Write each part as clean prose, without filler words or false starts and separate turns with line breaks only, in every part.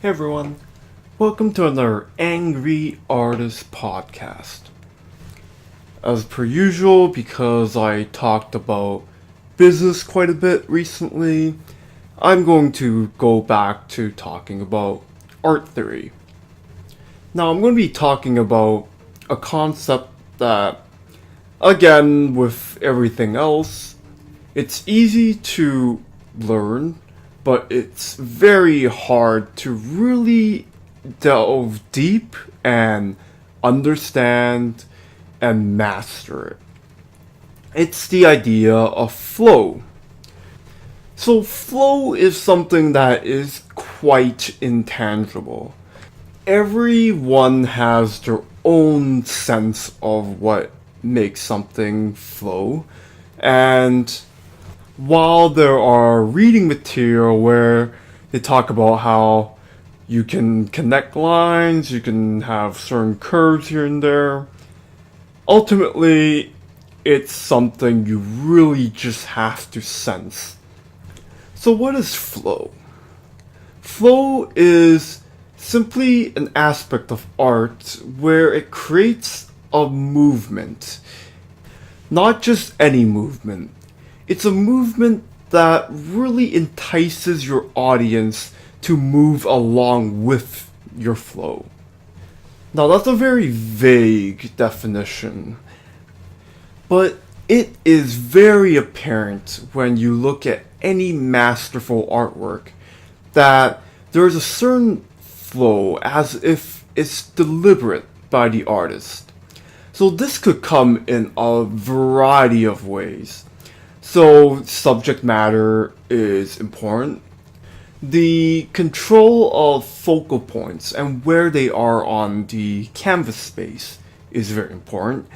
Hey everyone, welcome to another Angry Artist podcast. As per usual, because I talked about business quite a bit recently, I'm going to go back to talking about art theory. Now, I'm going to be talking about a concept that, again, with everything else, it's easy to learn, but it's very hard to really delve deep and understand and master it. It's the idea of flow. So, flow is something that is quite intangible. Everyone has their own sense of what makes something flow, and while there are reading material where they talk about how you can connect lines, you can have certain curves here and there, ultimately it's something you really just have to sense. So what is flow? Flow is simply an aspect of art where it creates a movement. Not just any movement. It's a movement that really entices your audience to move along with your flow. Now, that's a very vague definition, but it is very apparent when you look at any masterful artwork that there's a certain flow as if it's deliberate by the artist. So this could come in a variety of ways. So subject matter is important. The control of focal points and where they are on the canvas space is very important.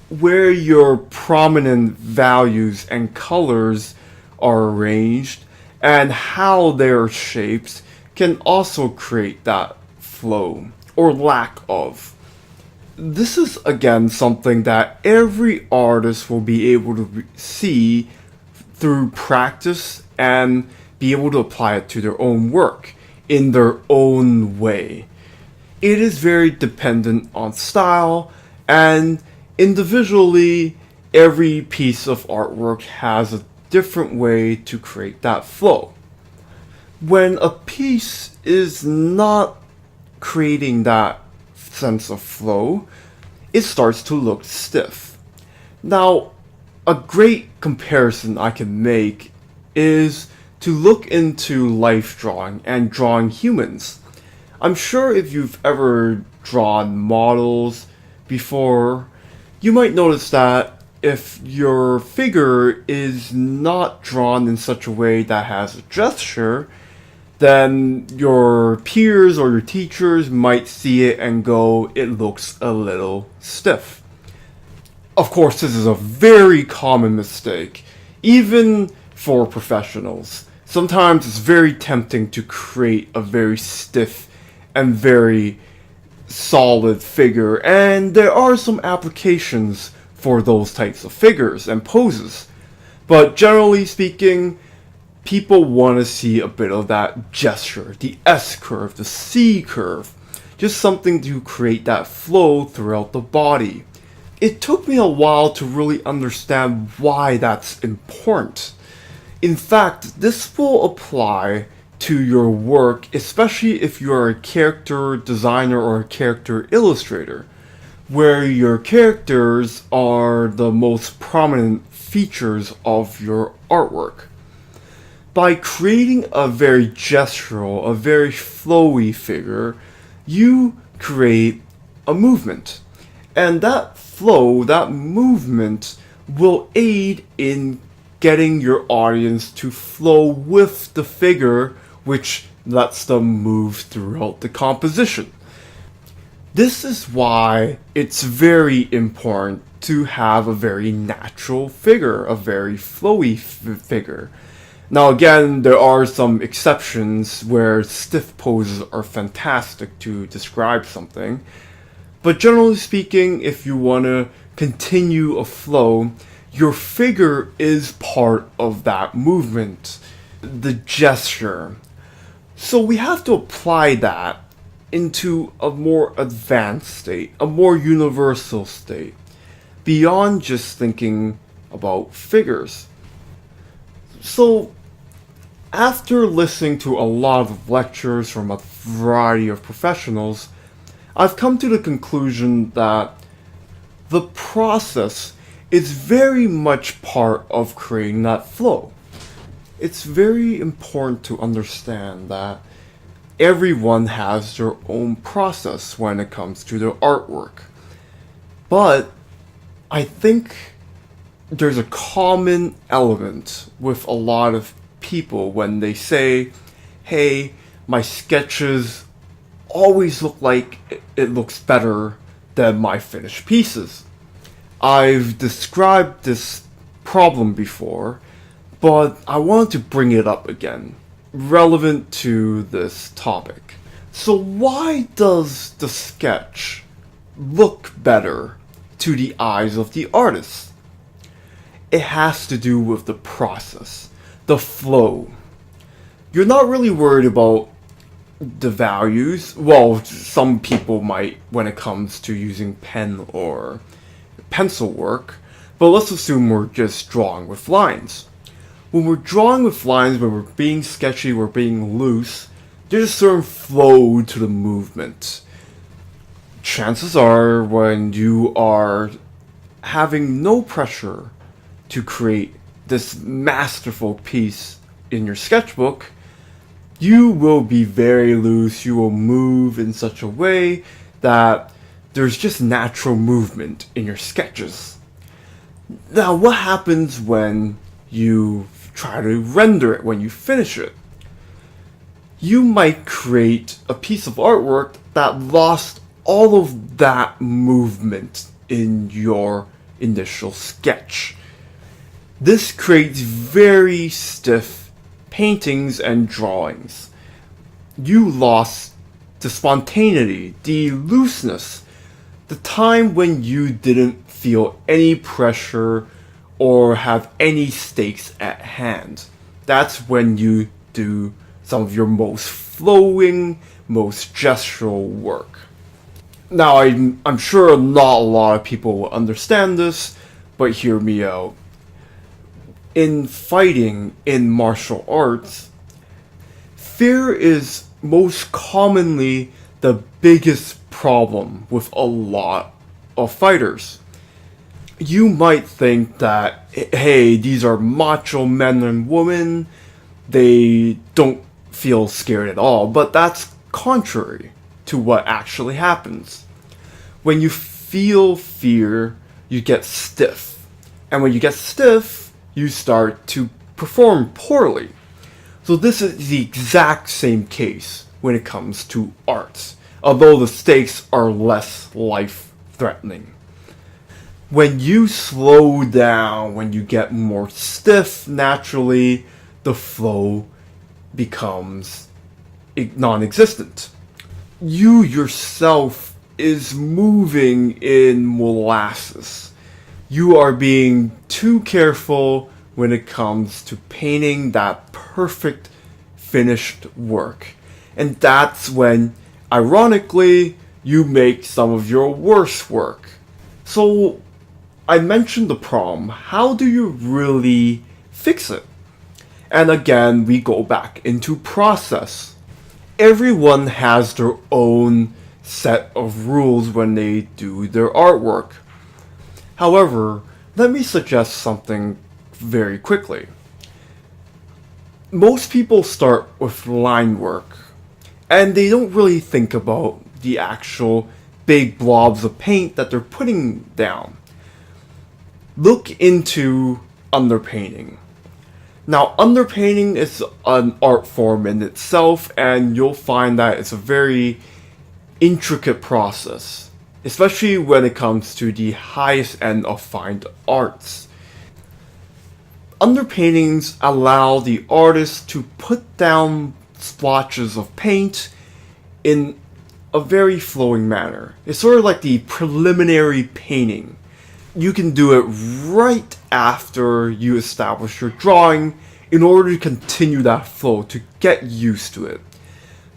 Where your prominent values and colors are arranged and how they're shaped can also create that flow or lack of. This is again something that every artist will be able to see through practice and be able to apply it to their own work in their own way. It is very dependent on style, and individually, every piece of artwork has a different way to create that flow. When a piece is not creating that sense of flow, it starts to look stiff. Now, a great comparison I can make is to look into life drawing and drawing humans. I'm sure if you've ever drawn models before, you might notice that if your figure is not drawn in such a way that has a gesture, then your peers or your teachers might see it and go, it looks a little stiff. Of course, this is a very common mistake, even for professionals. Sometimes it's very tempting to create a very stiff and very solid figure, and there are some applications for those types of figures and poses. But generally speaking, people want to see a bit of that gesture, the S curve, the C curve, just something to create that flow throughout the body. It took me a while to really understand why that's important. In fact, this will apply to your work, especially if you're a character designer or a character illustrator, where your characters are the most prominent features of your artwork. By creating a very gestural, a very flowy figure, you create a movement. And that flow, that movement, will aid in getting your audience to flow with the figure, which lets them move throughout the composition. This is why it's very important to have a very natural figure, a very flowy figure. Now again, there are some exceptions where stiff poses are fantastic to describe something, but generally speaking, if you want to continue a flow, your figure is part of that movement, the gesture. So we have to apply that into a more advanced state, a more universal state, beyond just thinking about figures. So, after listening to a lot of lectures from a variety of professionals, I've come to the conclusion that the process is very much part of creating that flow. It's very important to understand that everyone has their own process when it comes to their artwork. But I think there's a common element with a lot of people when they say, hey, my sketches always look like it looks better than my finished pieces. I've described this problem before, but I wanted to bring it up again, relevant to this topic. So why does the sketch look better to the eyes of the artist? It has to do with the process, the flow. You're not really worried about the values. Well, some people might when it comes to using pen or pencil work, but let's assume we're just drawing with lines. When we're drawing with lines, when we're being sketchy, we're being loose, there's a certain flow to the movement. Chances are, when you are having no pressure to create this masterful piece in your sketchbook, you will be very loose, you will move in such a way that there's just natural movement in your sketches. Now, what happens when you try to render it, when you finish it? You might create a piece of artwork that lost all of that movement in your initial sketch. This creates very stiff paintings and drawings. You lost the spontaneity, the looseness, the time when you didn't feel any pressure or have any stakes at hand. That's when you do some of your most flowing, most gestural work. Now, I'm sure not a lot of people will understand this, but hear me out. In fighting in martial arts, fear is most commonly the biggest problem with a lot of fighters. You might think that, hey, these are macho men and women, they don't feel scared at all, but that's contrary to what actually happens. When you feel fear, you get stiff. And when you get stiff, you start to perform poorly. So this is the exact same case when it comes to arts, although the stakes are less life-threatening. When you slow down, when you get more stiff naturally, the flow becomes non-existent. You yourself is moving in molasses. You are being too careful when it comes to painting that perfect finished work. And that's when, ironically, you make some of your worst work. So, I mentioned the problem. How do you really fix it? And again, we go back into process. Everyone has their own set of rules when they do their artwork. However, let me suggest something very quickly. Most people start with line work, and they don't really think about the actual big blobs of paint that they're putting down. Look into underpainting. Now, underpainting is an art form in itself, and you'll find that it's a very intricate process, especially when it comes to the highest end of fine arts. Underpaintings allow the artist to put down splotches of paint in a very flowing manner. It's sort of like the preliminary painting. You can do it right after you establish your drawing in order to continue that flow, to get used to it.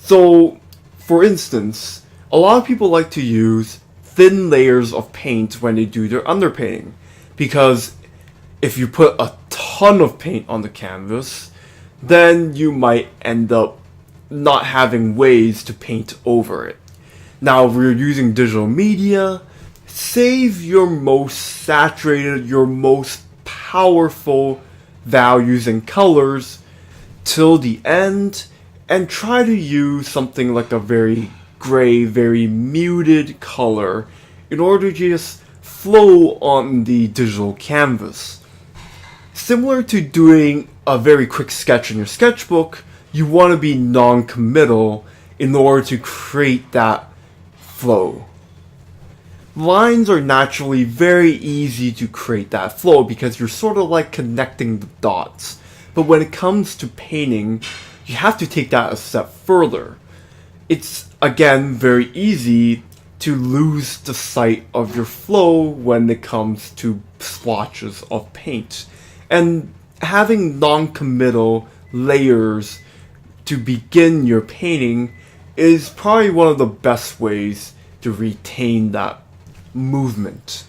So, for instance, a lot of people like to use thin layers of paint when they do their underpainting, because if you put a ton of paint on the canvas, then you might end up not having ways to paint over it. Now, if you're using digital media, save your most saturated, your most powerful values and colors till the end, and try to use something like a very gray, very muted color in order to just flow on the digital canvas. Similar to doing a very quick sketch in your sketchbook, you want to be non-committal in order to create that flow. Lines are naturally very easy to create that flow because you're sort of like connecting the dots. But when it comes to painting, you have to take that a step further. It's, again, very easy to lose the sight of your flow when it comes to splotches of paint. And having non-committal layers to begin your painting is probably one of the best ways to retain that movement.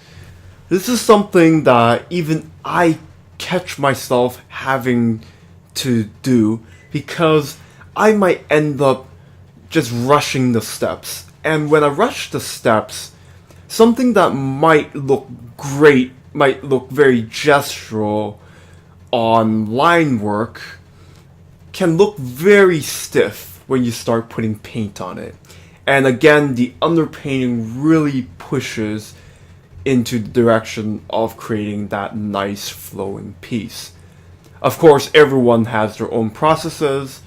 This is something that even I catch myself having to do because I might end up just rushing the steps. And when I rush the steps, something that might look great, might look very gestural on line work, can look very stiff when you start putting paint on it. And again, the underpainting really pushes into the direction of creating that nice flowing piece. Of course, everyone has their own processes,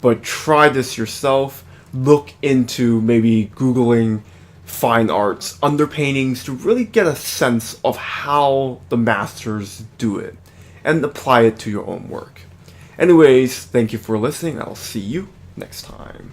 but try this yourself. Look into maybe Googling fine arts underpaintings to really get a sense of how the masters do it and apply it to your own work. Anyways, thank you for listening. I'll see you next time.